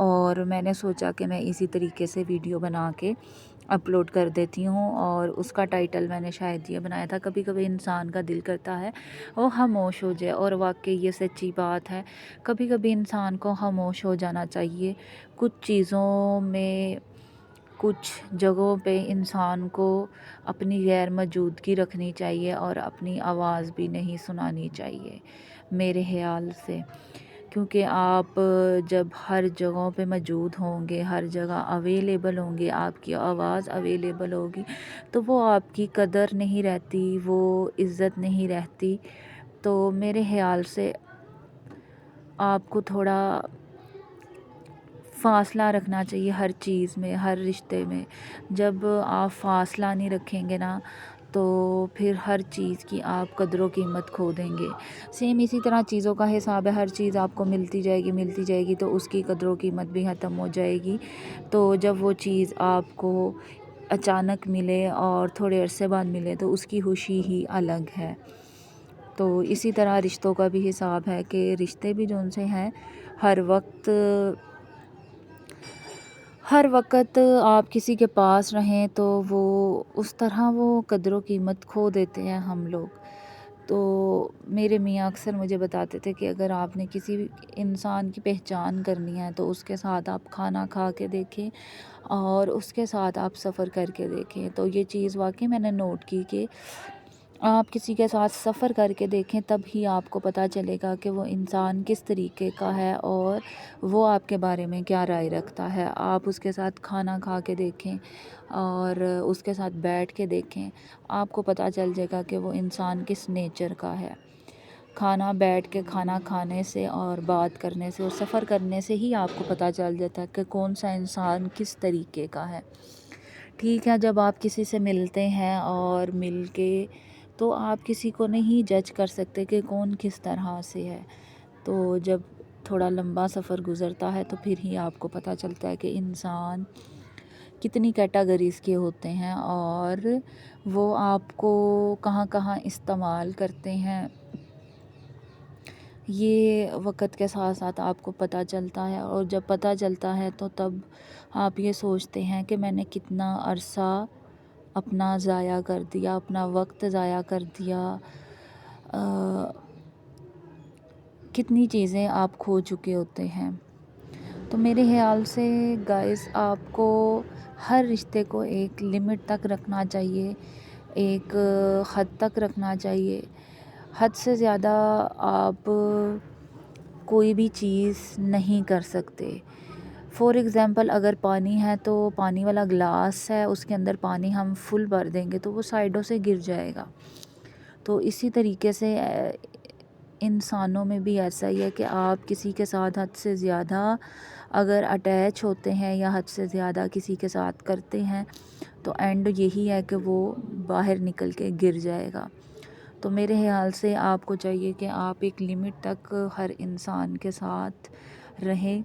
اور میں نے سوچا کہ میں اسی طریقے سے ویڈیو بنا کے اپلوڈ کر دیتی ہوں، اور اس کا ٹائٹل میں نے شاید یہ بنایا تھا، کبھی کبھی انسان کا دل کرتا ہے وہ خاموش ہو جائے، اور واقعی یہ سچی بات ہے، کبھی کبھی انسان کو خاموش ہو جانا چاہیے۔ کچھ چیزوں میں، کچھ جگہوں پہ انسان کو اپنی غیر موجودگی رکھنی چاہیے اور اپنی آواز بھی نہیں سنانی چاہیے میرے خیال سے، کیونکہ آپ جب ہر جگہوں پہ موجود ہوں گے، ہر جگہ اویلیبل ہوں گے، آپ کی آواز اویلیبل ہوگی، تو وہ آپ کی قدر نہیں رہتی، وہ عزت نہیں رہتی۔ تو میرے خیال سے آپ کو تھوڑا فاصلہ رکھنا چاہیے ہر چیز میں، ہر رشتے میں۔ جب آپ فاصلہ نہیں رکھیں گے نا، تو پھر ہر چیز کی آپ قدر و قیمت کھو دیں گے۔ سیم اسی طرح چیزوں کا حساب ہے، ہر چیز آپ کو ملتی جائے گی تو اس کی قدر و قیمت بھی ختم ہو جائے گی۔ تو جب وہ چیز آپ کو اچانک ملے اور تھوڑے عرصے بعد ملے تو اس کی خوشی ہی الگ ہے۔ تو اسی طرح رشتوں کا بھی حساب ہے کہ رشتے بھی جو ان سے ہیں، ہر وقت آپ کسی کے پاس رہیں تو وہ اس طرح وہ قدر و قیمت کھو دیتے ہیں ہم لوگ۔ تو میرے میاں اکثر مجھے بتاتے تھے کہ اگر آپ نے کسی انسان کی پہچان کرنی ہے تو اس کے ساتھ آپ کھانا کھا کے دیکھیں اور اس کے ساتھ آپ سفر کر کے دیکھیں۔ تو یہ چیز واقعی میں نے نوٹ کی کہ آپ کسی کے ساتھ سفر کر کے دیکھیں، تب ہی آپ کو پتہ چلے گا کہ وہ انسان کس طریقے کا ہے اور وہ آپ کے بارے میں کیا رائے رکھتا ہے۔ آپ اس کے ساتھ کھانا کھا کے دیکھیں اور اس کے ساتھ بیٹھ کے دیکھیں، آپ کو پتہ چل جائے گا کہ وہ انسان کس نیچر کا ہے۔ بیٹھ کے کھانا کھانے سے اور بات کرنے سے اور سفر کرنے سے ہی آپ کو پتہ چل جاتا ہے کہ کون سا انسان کس طریقے کا ہے۔ ٹھیک ہے، جب آپ کسی سے ملتے ہیں اور مل کے تو آپ کسی کو نہیں جج کر سکتے کہ کون کس طرح سے ہے۔ تو جب تھوڑا لمبا سفر گزرتا ہے تو پھر ہی آپ کو پتہ چلتا ہے کہ انسان کتنی کیٹیگریز کے ہوتے ہیں اور وہ آپ کو کہاں کہاں استعمال کرتے ہیں، یہ وقت کے ساتھ ساتھ آپ کو پتہ چلتا ہے۔ اور جب پتہ چلتا ہے تو تب آپ یہ سوچتے ہیں کہ میں نے کتنا عرصہ اپنا ضائع کر دیا، اپنا وقت ضائع کر دیا، کتنی چیزیں آپ کھو چکے ہوتے ہیں۔ تو میرے خیال سے گائز آپ کو ہر رشتے کو ایک لمٹ تک رکھنا چاہیے، ایک حد تک رکھنا چاہیے۔ حد سے زیادہ آپ کوئی بھی چیز نہیں کر سکتے۔ فور ایگزامپل اگر پانی ہے تو پانی والا گلاس ہے، اس کے اندر پانی ہم فل بھر دیں گے تو وہ سائڈوں سے گر جائے گا۔ تو اسی طریقے سے انسانوں میں بھی ایسا ہی ہے کہ آپ کسی کے ساتھ حد سے زیادہ اگر اٹیچ ہوتے ہیں یا حد سے زیادہ کسی کے ساتھ کرتے ہیں تو اینڈ یہی ہے کہ وہ باہر نکل کے گر جائے گا۔ تو میرے خیال سے آپ کو چاہیے کہ آپ ایک لمٹ تک ہر انسان کے ساتھ رہیں،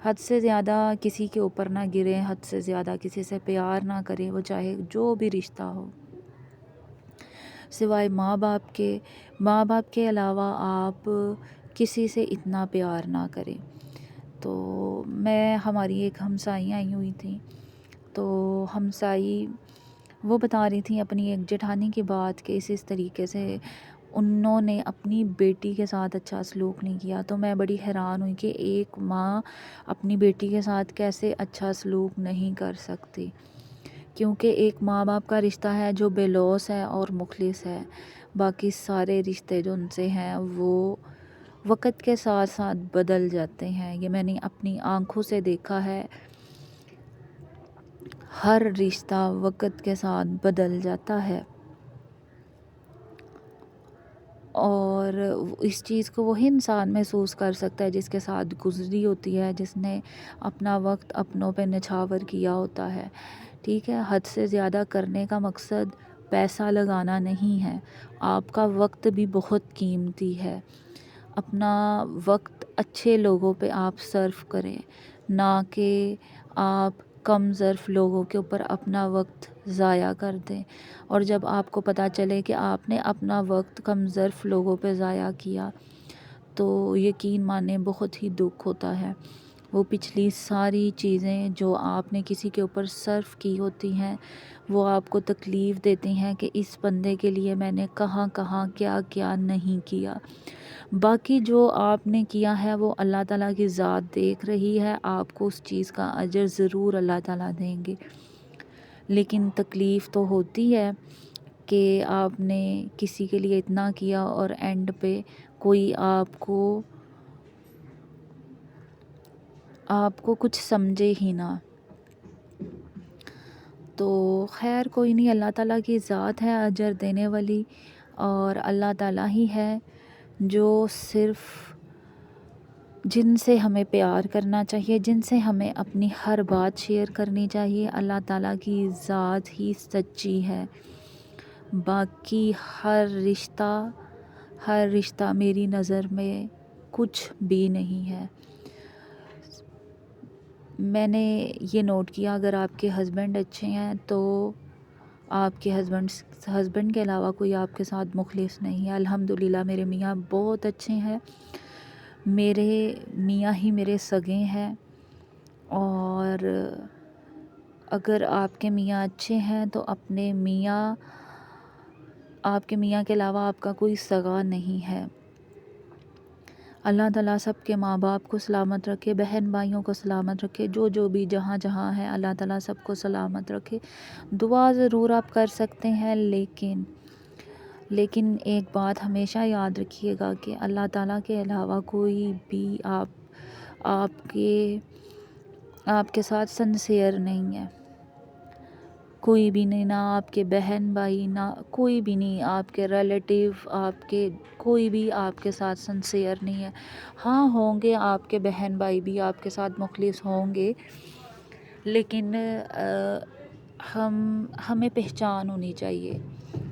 حد سے زیادہ کسی کے اوپر نہ گریں، حد سے زیادہ کسی سے پیار نہ کریں، وہ چاہے جو بھی رشتہ ہو، سوائے ماں باپ کے علاوہ آپ کسی سے اتنا پیار نہ کریں۔ تو ہماری ایک ہمسائی آئی ہوئی تھی، تو ہمسائی وہ بتا رہی تھیں اپنی ایک جٹھانی کی بات کہ اس طریقے سے انہوں نے اپنی بیٹی کے ساتھ اچھا سلوک نہیں کیا۔ تو میں بڑی حیران ہوئی کہ ایک ماں اپنی بیٹی کے ساتھ کیسے اچھا سلوک نہیں کر سکتی، کیونکہ ایک ماں باپ کا رشتہ ہے جو بے لوث ہے اور مخلص ہے۔ باقی سارے رشتے جو ان سے ہیں وہ وقت کے ساتھ ساتھ بدل جاتے ہیں، یہ میں نے اپنی آنکھوں سے دیکھا ہے۔ ہر رشتہ وقت کے ساتھ بدل جاتا ہے، اور اس چیز کو وہی انسان محسوس کر سکتا ہے جس کے ساتھ گزری ہوتی ہے، جس نے اپنا وقت اپنوں پہ نچھاور کیا ہوتا ہے۔ ٹھیک ہے، حد سے زیادہ کرنے کا مقصد پیسہ لگانا نہیں ہے، آپ کا وقت بھی بہت قیمتی ہے۔ اپنا وقت اچھے لوگوں پہ آپ صرف کریں، نہ کہ آپ کم ظرف لوگوں کے اوپر اپنا وقت ضائع کر دیں۔ اور جب آپ کو پتہ چلے کہ آپ نے اپنا وقت کم ظرف لوگوں پہ ضائع کیا تو یقین مانیں بہت ہی دکھ ہوتا ہے۔ وہ پچھلی ساری چیزیں جو آپ نے کسی کے اوپر صرف کی ہوتی ہیں وہ آپ کو تکلیف دیتی ہیں کہ اس بندے کے لیے میں نے کہاں کہاں کیا کیا نہیں کیا۔ باقی جو آپ نے کیا ہے وہ اللہ تعالیٰ کی ذات دیکھ رہی ہے، آپ کو اس چیز کا اجر ضرور اللہ تعالیٰ دیں گے۔ لیکن تکلیف تو ہوتی ہے کہ آپ نے کسی کے لیے اتنا کیا اور اینڈ پہ کوئی آپ کو کچھ سمجھے ہی نہ۔ تو خیر کوئی نہیں، اللہ تعالیٰ کی ذات ہے اجر دینے والی، اور اللہ تعالیٰ ہی ہے جو صرف جن سے ہمیں پیار کرنا چاہیے، جن سے ہمیں اپنی ہر بات شیئر کرنی چاہیے، اللہ تعالیٰ کی ذات ہی سچی ہے۔ باقی ہر رشتہ میری نظر میں کچھ بھی نہیں ہے۔ میں نے یہ نوٹ کیا، اگر آپ کے ہسبینڈ اچھے ہیں تو آپ کے ہسبینڈ کے علاوہ کوئی آپ کے ساتھ مخلص نہیں ہے۔ الحمدللہ میرے میاں بہت اچھے ہیں، میرے میاں ہی میرے سگے ہیں، اور اگر آپ کے میاں اچھے ہیں تو آپ کے میاں کے علاوہ آپ کا کوئی سگا نہیں ہے۔ اللہ تعالیٰ سب کے ماں باپ کو سلامت رکھے، بہن بھائیوں کو سلامت رکھے، جو بھی جہاں ہے اللہ تعالیٰ سب کو سلامت رکھے۔ دعا ضرور آپ کر سکتے ہیں، لیکن ایک بات ہمیشہ یاد رکھیے گا کہ اللہ تعالیٰ کے علاوہ کوئی بھی آپ کے ساتھ سنسیئر نہیں ہے۔ کوئی بھی نہیں، نہ آپ کے بہن بھائی، نہ کوئی بھی نہیں، آپ کے ریلیٹیو، کوئی بھی آپ کے ساتھ سنسیئر نہیں ہے۔ ہاں ہوں گے آپ کے بہن بھائی بھی آپ کے ساتھ مخلص ہوں گے، لیکن ہمیں پہچان ہونی چاہیے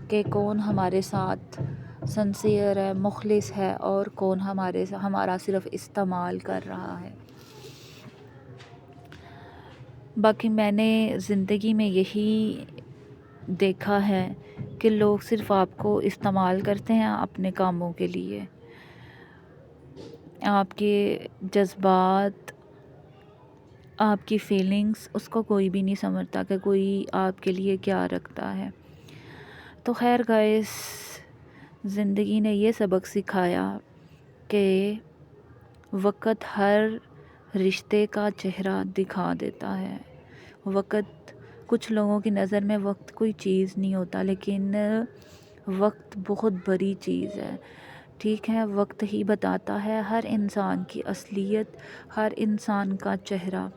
کہ کون ہمارے ساتھ سنسیئر ہے، مخلص ہے، اور کون ہمارا صرف استعمال کر رہا ہے۔ باقی میں نے زندگی میں یہی دیکھا ہے کہ لوگ صرف آپ کو استعمال کرتے ہیں اپنے کاموں کے لیے۔ آپ کے جذبات، آپ کی فیلنگز، اس کو کوئی بھی نہیں سمجھتا کہ کوئی آپ کے لیے کیا رکھتا ہے۔ تو خیر گائز، زندگی نے یہ سبق سکھایا کہ وقت ہر رشتے کا چہرہ دکھا دیتا ہے۔ کچھ لوگوں کی نظر میں وقت کوئی چیز نہیں ہوتا، لیکن وقت بہت بڑی چیز ہے۔ ٹھیک ہے، وقت ہی بتاتا ہے ہر انسان کی اصلیت، ہر انسان کا چہرہ۔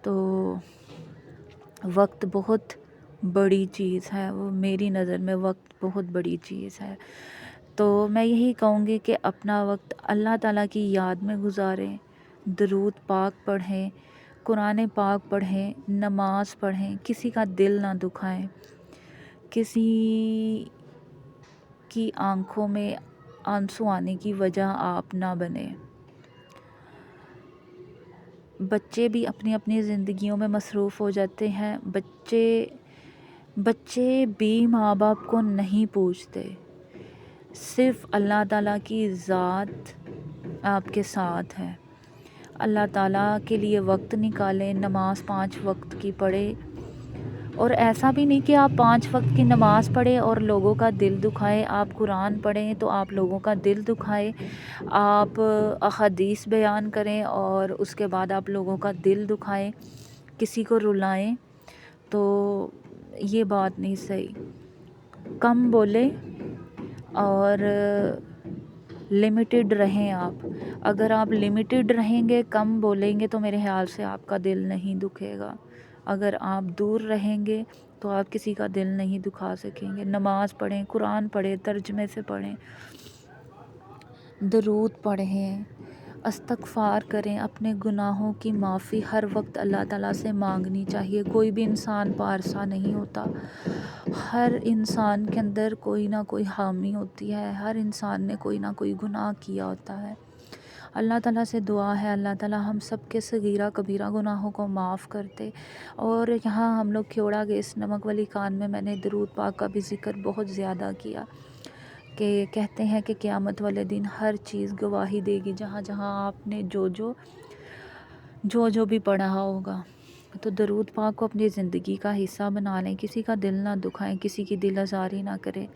تو وقت بہت بڑی چیز ہے، وہ میری نظر میں وقت بہت بڑی چیز ہے۔ تو میں یہی کہوں گی کہ اپنا وقت اللہ تعالیٰ کی یاد میں گزاریں، درود پاک پڑھیں، قرآن پاک پڑھیں، نماز پڑھیں، کسی کا دل نہ دکھائیں، کسی کی آنکھوں میں آنسو آنے کی وجہ آپ نہ بنیں۔ بچے بھی اپنی اپنی زندگیوں میں مصروف ہو جاتے ہیں، بچے بھی ماں باپ کو نہیں پوچھتے، صرف اللہ تعالیٰ کی ذات آپ کے ساتھ ہے۔ اللہ تعالیٰ کے لیے وقت نکالیں، نماز 5 وقت کی پڑھیں، اور ایسا بھی نہیں کہ آپ 5 وقت کی نماز پڑھیں اور لوگوں کا دل دکھائیں۔ آپ قرآن پڑھیں تو آپ لوگوں کا دل دکھائیں، آپ احادیث بیان کریں اور اس کے بعد آپ لوگوں کا دل دکھائیں، کسی کو رلائیں، تو یہ بات نہیں صحیح۔ کم بولیں اور لمیٹڈ رہیں۔ اگر آپ لمیٹڈ رہیں گے، کم بولیں گے، تو میرے خیال سے آپ کا دل نہیں دکھے گا۔ اگر آپ دور رہیں گے تو آپ کسی کا دل نہیں دکھا سکیں گے۔ نماز پڑھیں، قرآن پڑھیں، ترجمے سے پڑھیں، درود پڑھیں، استغفار کریں، اپنے گناہوں کی معافی ہر وقت اللہ تعالیٰ سے مانگنی چاہیے۔ کوئی بھی انسان پارسا نہیں ہوتا، ہر انسان کے اندر کوئی نہ کوئی خامی ہوتی ہے، ہر انسان نے کوئی نہ کوئی گناہ کیا ہوتا ہے۔ اللہ تعالیٰ سے دعا ہے اللہ تعالیٰ ہم سب کے صغیرہ کبیرہ گناہوں کو معاف کرتے۔ اور یہاں ہم لوگ کھیوڑا گئے اس نمک والی کان میں نے درود پاک کا بھی ذکر بہت زیادہ کیا، کہ کہتے ہیں کہ قیامت والے دن ہر چیز گواہی دے گی، جہاں جہاں آپ نے جو بھی پڑھا ہوگا۔ تو درود پاک کو اپنی زندگی کا حصہ بنا لیں، کسی کا دل نہ دکھائیں، کسی کی دل آزاری نہ کریں،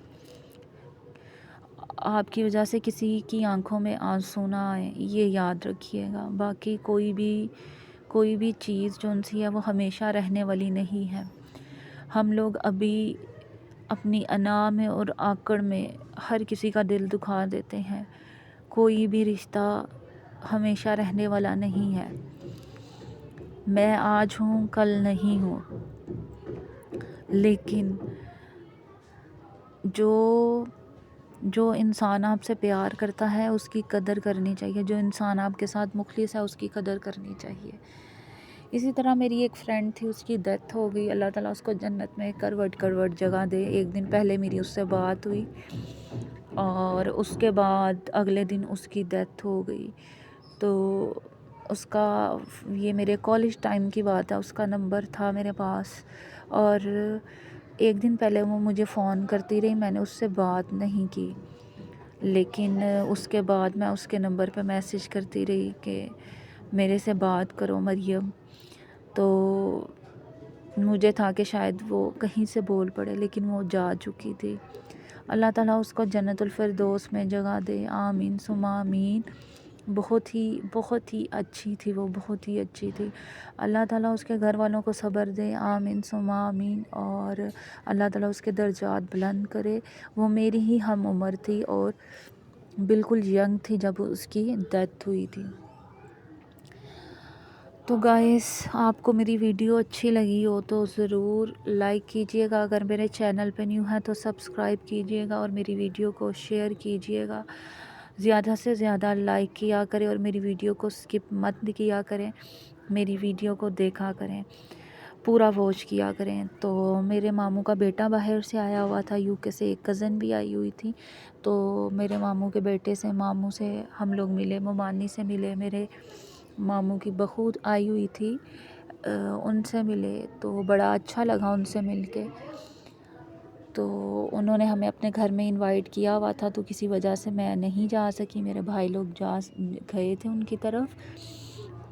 آپ کی وجہ سے کسی کی آنکھوں میں آنسو نہ آئیں، یہ یاد رکھیے گا۔ باقی کوئی بھی چیز جو ان سی ہے وہ ہمیشہ رہنے والی نہیں ہے۔ ہم لوگ ابھی اپنی انا میں اور آکڑ میں ہر کسی کا دل دکھا دیتے ہیں۔ کوئی بھی رشتہ ہمیشہ رہنے والا نہیں ہے۔ میں آج ہوں کل نہیں ہوں، لیکن جو انسان آپ سے پیار کرتا ہے اس کی قدر کرنی چاہیے، جو انسان آپ کے ساتھ مخلص ہے اس کی قدر کرنی چاہیے۔ اسی طرح میری ایک فرینڈ تھی، اس کی ڈیتھ ہو گئی، اللہ تعالیٰ اس کو جنت میں کروٹ جگہ دے۔ ایک دن پہلے میری اس سے بات ہوئی اور اس کے بعد اگلے دن اس کی ڈیتھ ہو گئی۔ تو اس کا، یہ میرے کالج ٹائم کی بات ہے، اس کا نمبر تھا میرے پاس اور ایک دن پہلے وہ مجھے فون کرتی رہی، میں نے اس سے بات نہیں کی، لیکن اس کے بعد میں اس کے نمبر پہ میسیج کرتی رہی کہ میرے سے بات کرو مریم۔ تو مجھے تھا کہ شاید وہ کہیں سے بول پڑے، لیکن وہ جا چکی تھی۔ اللہ تعالیٰ اس کو جنت الفردوس میں جگہ دے، آمین ثم آمین۔ بہت ہی اچھی تھی وہ، بہت ہی اچھی تھی۔ اللہ تعالیٰ اس کے گھر والوں کو صبر دے، آمین ثم آمین، اور اللہ تعالیٰ اس کے درجات بلند کرے۔ وہ میری ہی ہم عمر تھی اور بالکل ینگ تھی جب اس کی ڈیتھ ہوئی تھی۔ تو گائز، آپ کو میری ویڈیو اچھی لگی ہو تو ضرور لائک کیجئے گا، اگر میرے چینل پہ نیو ہے تو سبسکرائب کیجئے گا اور میری ویڈیو کو شیئر کیجئے گا۔ زیادہ سے زیادہ لائک کیا کریں اور میری ویڈیو کو سکپ مت کیا کریں، میری ویڈیو کو دیکھا کریں، پورا واچ کیا کریں۔ تو میرے ماموں کا بیٹا باہر سے آیا ہوا تھا، یو کے سے، ایک کزن بھی آئی ہوئی تھی، تو میرے ماموں کے بیٹے سے، ماموں سے ہم لوگ ملے، ممانی سے ملے، میرے ماموں کی بہو آئی ہوئی تھی، ان سے ملے، تو بڑا اچھا لگا ان سے مل کے۔ تو انہوں نے ہمیں اپنے گھر میں انوائٹ کیا ہوا تھا، تو کسی وجہ سے میں نہیں جا سکی، میرے بھائی لوگ گئے تھے ان کی طرف۔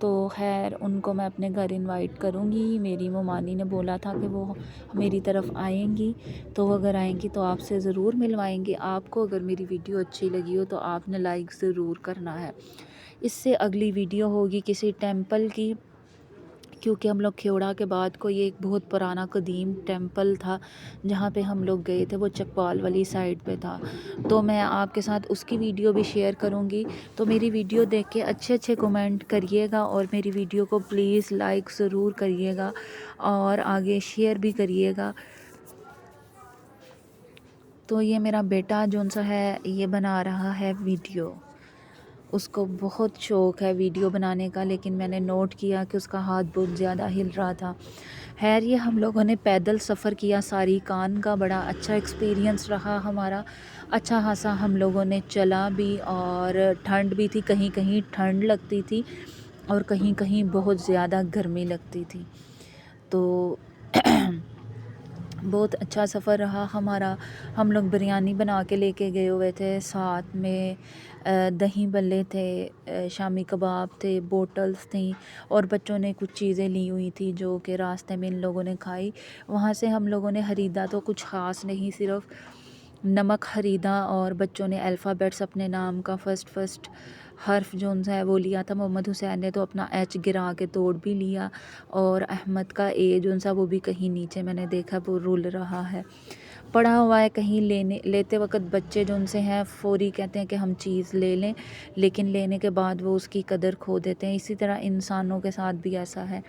تو خیر، ان کو میں اپنے گھر انوائٹ کروں گی، میری ممانی نے بولا تھا کہ وہ میری طرف آئیں گی، تو وہ اگر آئیں گی تو آپ سے ضرور ملوائیں گے۔ آپ کو اگر میری ویڈیو اچھی لگی ہو تو آپ نے لائک ضرور کرنا ہے۔ اس سے اگلی ویڈیو ہوگی کسی ٹیمپل کی، کیونکہ ہم لوگ کھیوڑا کے بعد کو یہ ایک بہت پرانا قدیم ٹیمپل تھا جہاں پہ ہم لوگ گئے تھے، وہ چکوال والی سائڈ پہ تھا، تو میں آپ کے ساتھ اس کی ویڈیو بھی شیئر کروں گی۔ تو میری ویڈیو دیکھ کے اچھے کومنٹ کریے گا اور میری ویڈیو کو پلیز لائک ضرور کریے گا اور آگے شیئر بھی کریے گا۔ تو یہ میرا بیٹا جون سا ہے، یہ بنا رہا ہے ویڈیو، اس کو بہت شوق ہے ویڈیو بنانے کا، لیکن میں نے نوٹ کیا کہ اس کا ہاتھ بہت زیادہ ہل رہا تھا۔ خیر، یہ ہم لوگوں نے پیدل سفر کیا ساری کان کا، بڑا اچھا ایکسپیرینس رہا ہمارا، اچھا خاصا ہم لوگوں نے چلا بھی، اور ٹھنڈ بھی تھی، کہیں کہیں ٹھنڈ لگتی تھی اور کہیں کہیں بہت زیادہ گرمی لگتی تھی۔ تو بہت اچھا سفر رہا ہمارا۔ ہم لوگ بریانی بنا کے لے کے گئے ہوئے تھے، ساتھ میں دہی بلے تھے، شامی کباب تھے، بوٹلز تھیں، اور بچوں نے کچھ چیزیں لی ہوئی تھی جو کہ راستے میں ان لوگوں نے کھائی۔ وہاں سے ہم لوگوں نے خریدا تو کچھ خاص نہیں، صرف نمک خریدا، اور بچوں نے الفابیٹس اپنے نام کا فرسٹ حرف جون سا ہے وہ لیا تھا۔ محمد حسین نے تو اپنا ایچ گرا کے توڑ بھی لیا، اور احمد کا اے جون سا وہ بھی کہیں نیچے میں نے دیکھا وہ رول رہا ہے، پڑا ہوا ہے کہیں۔ لیتے وقت بچے جون سے ہیں فوری کہتے ہیں کہ ہم چیز لے لیں، لیکن لینے کے بعد وہ اس کی قدر کھو دیتے ہیں۔ اسی طرح انسانوں کے ساتھ بھی ایسا ہے،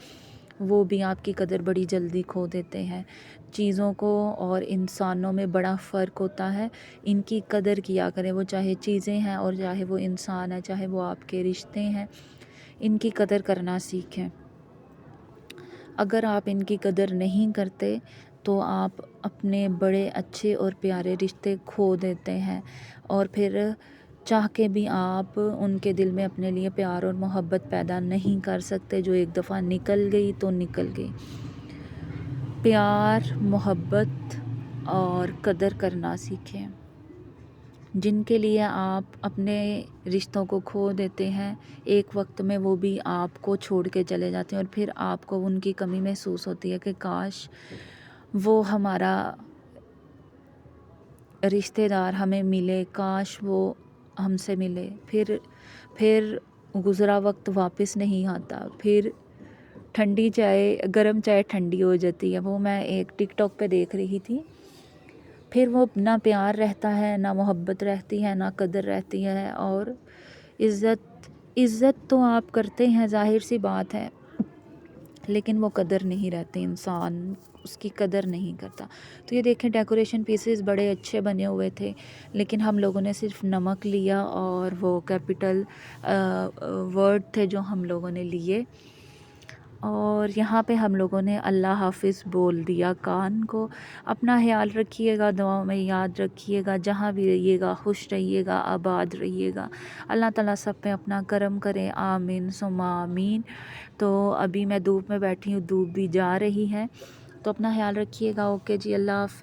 وہ بھی آپ کی قدر بڑی جلدی کھو دیتے ہیں۔ چیزوں کو اور انسانوں میں بڑا فرق ہوتا ہے، ان کی قدر کیا کریں، وہ چاہے چیزیں ہیں اور چاہے وہ انسان ہے، چاہے وہ آپ کے رشتے ہیں، ان کی قدر کرنا سیکھیں۔ اگر آپ ان کی قدر نہیں کرتے تو آپ اپنے بڑے اچھے اور پیارے رشتے کھو دیتے ہیں، اور پھر چاہ کے بھی آپ ان کے دل میں اپنے لیے پیار اور محبت پیدا نہیں کر سکتے، جو ایک دفعہ نکل گئی تو نکل گئی۔ پیار، محبت اور قدر کرنا سیکھیں۔ جن کے لیے آپ اپنے رشتوں کو کھو دیتے ہیں، ایک وقت میں وہ بھی آپ کو چھوڑ کے چلے جاتے ہیں، اور پھر آپ کو ان کی کمی محسوس ہوتی ہے کہ کاش وہ ہمارا رشتہ دار ہمیں ملے، کاش وہ ہم سے ملے۔ پھر گزرا وقت واپس نہیں آتا، پھر ٹھنڈی چائے، گرم چائے ٹھنڈی ہو جاتی ہے۔ وہ میں ایک ٹک ٹاک پہ دیکھ رہی تھی۔ پھر وہ نہ پیار رہتا ہے، نہ محبت رہتی ہے، نہ قدر رہتی ہے، اور عزت تو آپ کرتے ہیں، ظاہر سی بات ہے، لیکن وہ قدر نہیں رہتی، انسان اس کی قدر نہیں کرتا۔ تو یہ دیکھیں ڈیکوریشن پیسز بڑے اچھے بنے ہوئے تھے، لیکن ہم لوگوں نے صرف نمک لیا اور وہ کیپٹل ورڈ تھے جو ہم لوگوں نے لیے، اور یہاں پہ ہم لوگوں نے اللہ حافظ بول دیا کان کو۔ اپنا خیال رکھیے گا، دعاؤں میں یاد رکھیے گا، جہاں بھی رہیے گا خوش رہیے گا، آباد رہیے گا۔ اللہ تعالیٰ سب پہ اپنا کرم کرے، آمین ثم آمین۔ تو ابھی میں دھوپ میں بیٹھی ہوں، دھوپ بھی جا رہی ہے، تو اپنا خیال رکھیے گا۔ اوکے جی، اللہ حافظ۔